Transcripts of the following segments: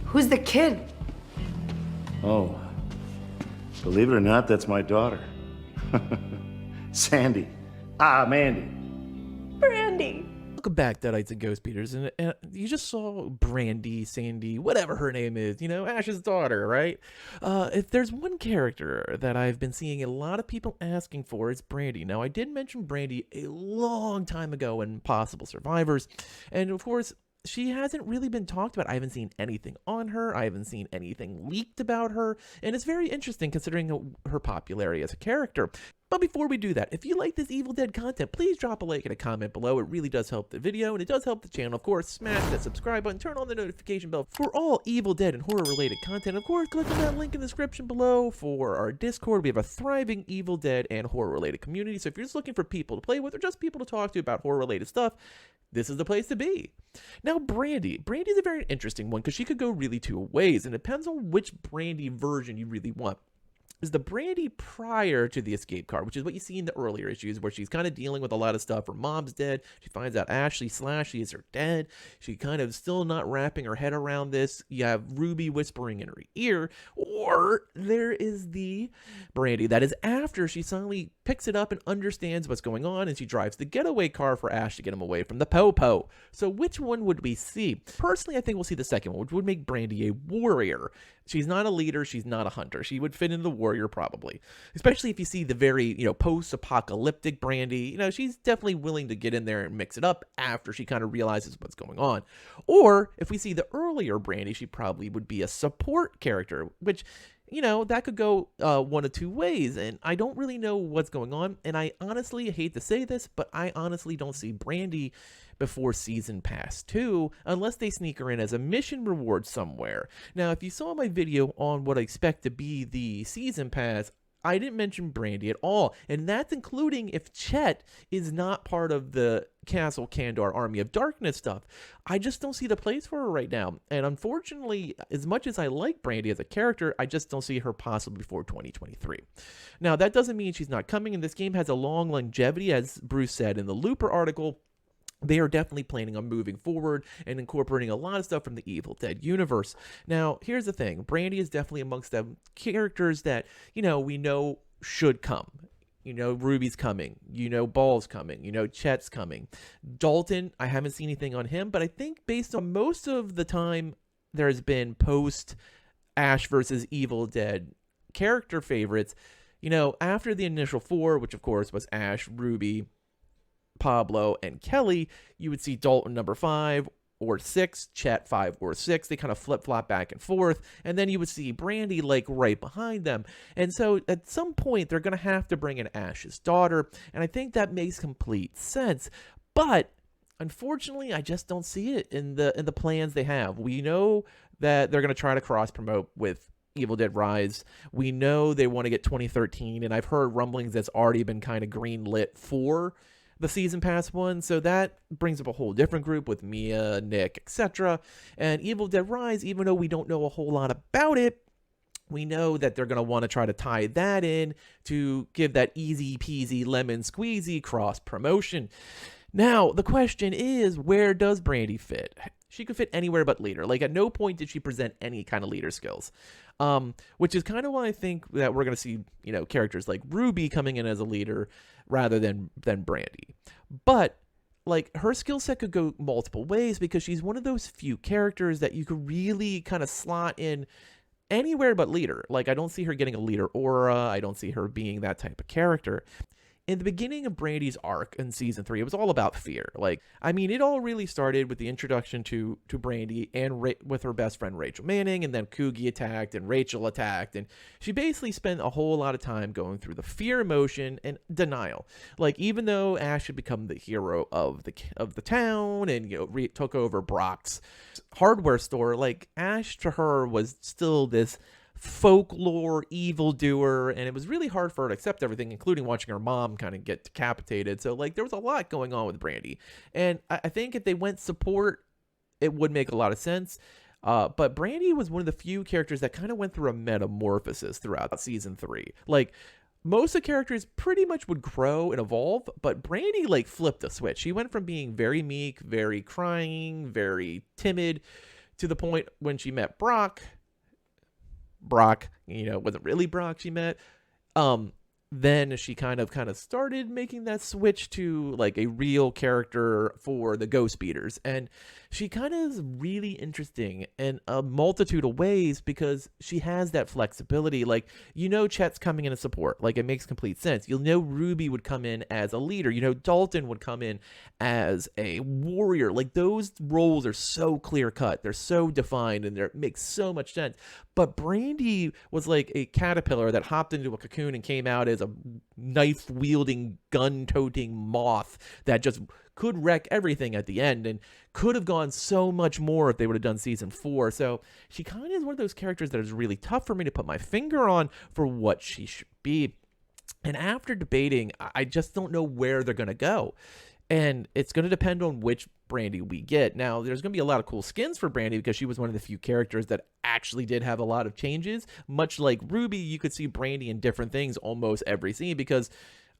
Who's the kid? Oh, believe it or not, that's my daughter. Sandy. Mandy. Brandy. Welcome back, Deadites and Ghost Beaters, and you just saw Brandy, Sandy, whatever her name is, Ash's daughter, right? If there's one character that I've been seeing a lot of people asking for, it's Brandy. Now, I did mention Brandy a long time ago in Possible Survivors, and of course, she hasn't really been talked about. I haven't seen anything on her. I haven't seen anything leaked about her, and it's very interesting considering her popularity as a character. But before we do that, if you like this Evil Dead content, please drop a like and a comment below. It really does help the video, and it does help the channel. Of course, smash that subscribe button, turn on the notification bell for all Evil Dead and horror-related content. Of course, click on that link in the description below for our Discord. We have a thriving Evil Dead and horror-related community, so if you're just looking for people to play with or just people to talk to about horror-related stuff, this is the place to be. Now, Brandy. Brandy's a very interesting one because she could go really two ways, and it depends on which Brandy version you really want. Is the Brandy prior to the escape car, which is what you see in the earlier issues where she's kind of dealing with a lot of stuff. Her mom's dead. She finds out Ashley is her dead. She kind of still not wrapping her head around this. You have Ruby whispering in her ear. Or there is the Brandy that is after she suddenly picks it up and understands what's going on, and she drives the getaway car for Ash to get him away from the po-po. So which one would we see? Personally, I think we'll see the second one, which would make Brandy a warrior. She's not a leader. She's not a hunter. She would fit into the warrior probably, especially if you see the very, post-apocalyptic Brandy. She's definitely willing to get in there and mix it up after she kind of realizes what's going on. Or if we see the earlier Brandy, she probably would be a support character, which, that could go one of two ways, and I don't really know what's going on, and I honestly hate to say this, but I honestly don't see Brandy before Season Pass 2, unless they sneak her in as a mission reward somewhere. Now, if you saw my video on what I expect to be the Season Pass, I didn't mention Brandy at all, and that's including if Chet is not part of the Castle Kandar Army of Darkness stuff. I just don't see the place for her right now, and unfortunately, as much as I like Brandy as a character, I just don't see her possibly before 2023. Now, that doesn't mean she's not coming, and this game has a long longevity, as Bruce said in the Looper article. They are definitely planning on moving forward and incorporating a lot of stuff from the Evil Dead universe. Now, here's the thing. Brandy is definitely amongst them characters that, we know should come. Ruby's coming. Ball's coming. Chet's coming. Dalton, I haven't seen anything on him, but I think based on most of the time there's been post-Ash versus Evil Dead character favorites, after the initial four, which of course was Ash, Ruby, Pablo, and Kelly, you would see Dalton number 5 or 6, Chet 5 or 6. They kind of flip-flop back and forth, and then you would see Brandy right behind them. And so at some point, they're going to have to bring in Ash's daughter, and I think that makes complete sense. But unfortunately, I just don't see it in the plans they have. We know that they're going to try to cross-promote with Evil Dead Rise. We know they want to get 2013, and I've heard rumblings that's already been kind of green-lit for the Season Pass one, so that brings up a whole different group with Mia, Nick, etc. And Evil Dead Rise, even though we don't know a whole lot about it, we know that they're going to want to try to tie that in to give that easy peasy lemon squeezy cross promotion. Now, the question is, where does Brandy fit? She could fit anywhere but leader. At no point did she present any kind of leader skills. Which is kind of why I think that we're going to see, characters like Ruby coming in as a leader rather than Brandy. But, her skill set could go multiple ways because she's one of those few characters that you could really kind of slot in anywhere but leader. I don't see her getting a leader aura. I don't see her being that type of character. In the beginning of Brandy's arc in Season 3, it was all about fear. It all really started with the introduction to Brandy and with her best friend Rachel Manning, and then Coogie attacked and Rachel attacked, and she basically spent a whole lot of time going through the fear emotion and denial. Even though Ash had become the hero of the town and took over Brock's hardware store, Ash to her was still this folklore evildoer, and it was really hard for her to accept everything, including watching her mom kind of get decapitated. So there was a lot going on with Brandy, and I think if they went support, it would make a lot of sense. But Brandy was one of the few characters that kind of went through a metamorphosis throughout Season 3. Most of the characters pretty much would grow and evolve, but Brandy flipped a switch. She went from being very meek, very crying, very timid, to the point when she met Brock, wasn't really Brock she met. Then she kind of started making that switch to like a real character for the Ghost Speeders. And she kind of is really interesting in a multitude of ways because she has that flexibility. Like, Chet's coming in as support. Like, it makes complete sense. Ruby would come in as a leader. Dalton would come in as a warrior. Like, those roles are so clear cut. They're so defined and it makes so much sense. But Brandy was like a caterpillar that hopped into a cocoon and came out as a knife-wielding, gun-toting moth that just could wreck everything at the end and could have gone so much more if they would have done season 4. So she kind of is one of those characters that is really tough for me to put my finger on for what she should be. And after debating, I just don't know where they're going to go. And it's going to depend on which Brandy we get. Now, there's going to be a lot of cool skins for Brandy because she was one of the few characters that actually did have a lot of changes. Much like Ruby, you could see Brandy in different things almost every scene because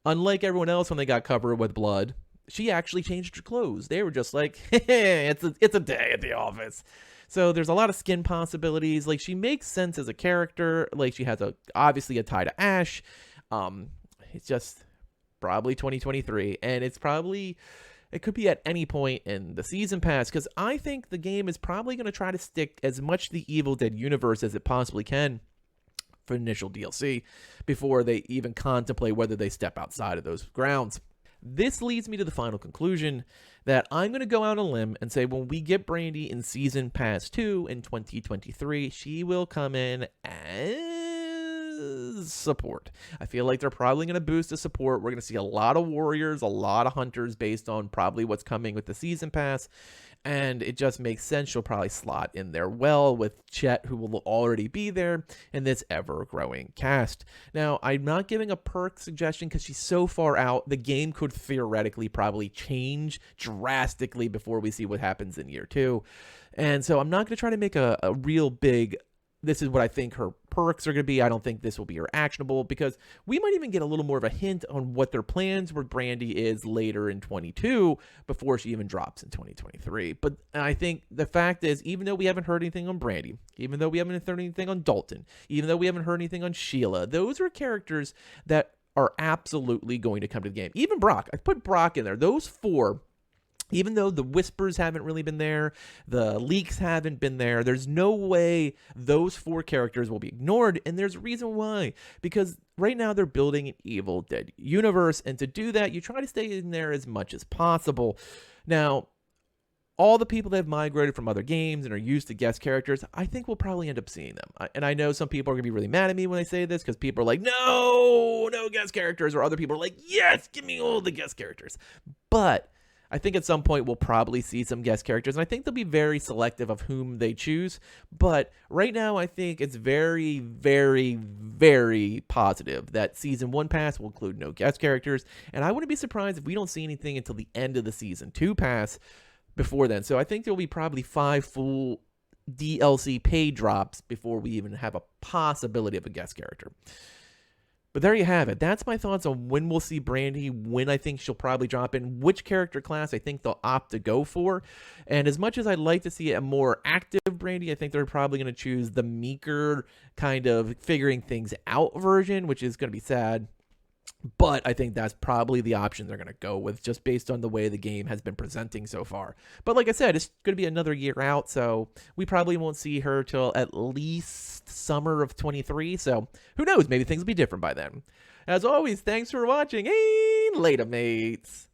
unlike everyone else when they got covered with blood, she actually changed her clothes. They were just like, it's a day at the office. So there's a lot of skin possibilities. Like, she makes sense as a character. Like, she has obviously a tie to Ash. It's just probably 2023, and it could be at any point in the season pass, because I think the game is probably going to try to stick as much to the Evil Dead universe as it possibly can for initial DLC before they even contemplate whether they step outside of those grounds. This leads me to the final conclusion that I'm going to go out on a limb and say when we get Brandy in Season Pass 2 in 2023, she will come in as support. I feel like they're probably going to boost the support. We're going to see a lot of warriors, a lot of hunters based on probably what's coming with the Season Pass, and it just makes sense she'll probably slot in there well with Chet, who will already be there in this ever-growing cast. Now, I'm not giving a perk suggestion because she's so far out. The game could theoretically probably change drastically before we see what happens in year 2. And so I'm not going to try to make a real big, this is what I think her perks are going to be. I don't think this will be her actionable because we might even get a little more of a hint on what their plans with Brandy is later in 22 before she even drops in 2023. But I think the fact is, even though we haven't heard anything on Brandy, even though we haven't heard anything on Dalton, even though we haven't heard anything on Sheila, those are characters that are absolutely going to come to the game. Even Brock. I put Brock in there. Those 4, even though the whispers haven't really been there, the leaks haven't been there, there's no way those 4 characters will be ignored, and there's a reason why. Because right now they're building an Evil Dead universe, and to do that, you try to stay in there as much as possible. Now, all the people that have migrated from other games and are used to guest characters, I think we'll probably end up seeing them. And I know some people are going to be really mad at me when I say this, because people are like, no guest characters, or other people are like, yes, give me all the guest characters. But I think at some point we'll probably see some guest characters, and I think they'll be very selective of whom they choose. But right now, I think it's very, very, very positive that Season 1 Pass will include no guest characters, and I wouldn't be surprised if we don't see anything until the end of the Season 2 Pass before then. So I think there'll be probably 5 full DLC paid drops before we even have a possibility of a guest character. But there you have it. That's my thoughts on when we'll see Brandy, when I think she'll probably drop in, which character class I think they'll opt to go for. And as much as I'd like to see a more active Brandy, I think they're probably going to choose the meeker kind of figuring things out version, which is going to be sad. But I think that's probably the option they're going to go with, just based on the way the game has been presenting so far. But like I said, it's going to be another year out, so we probably won't see her till at least summer of 23. So who knows? Maybe things will be different by then. As always, thanks for watching, and later, mates.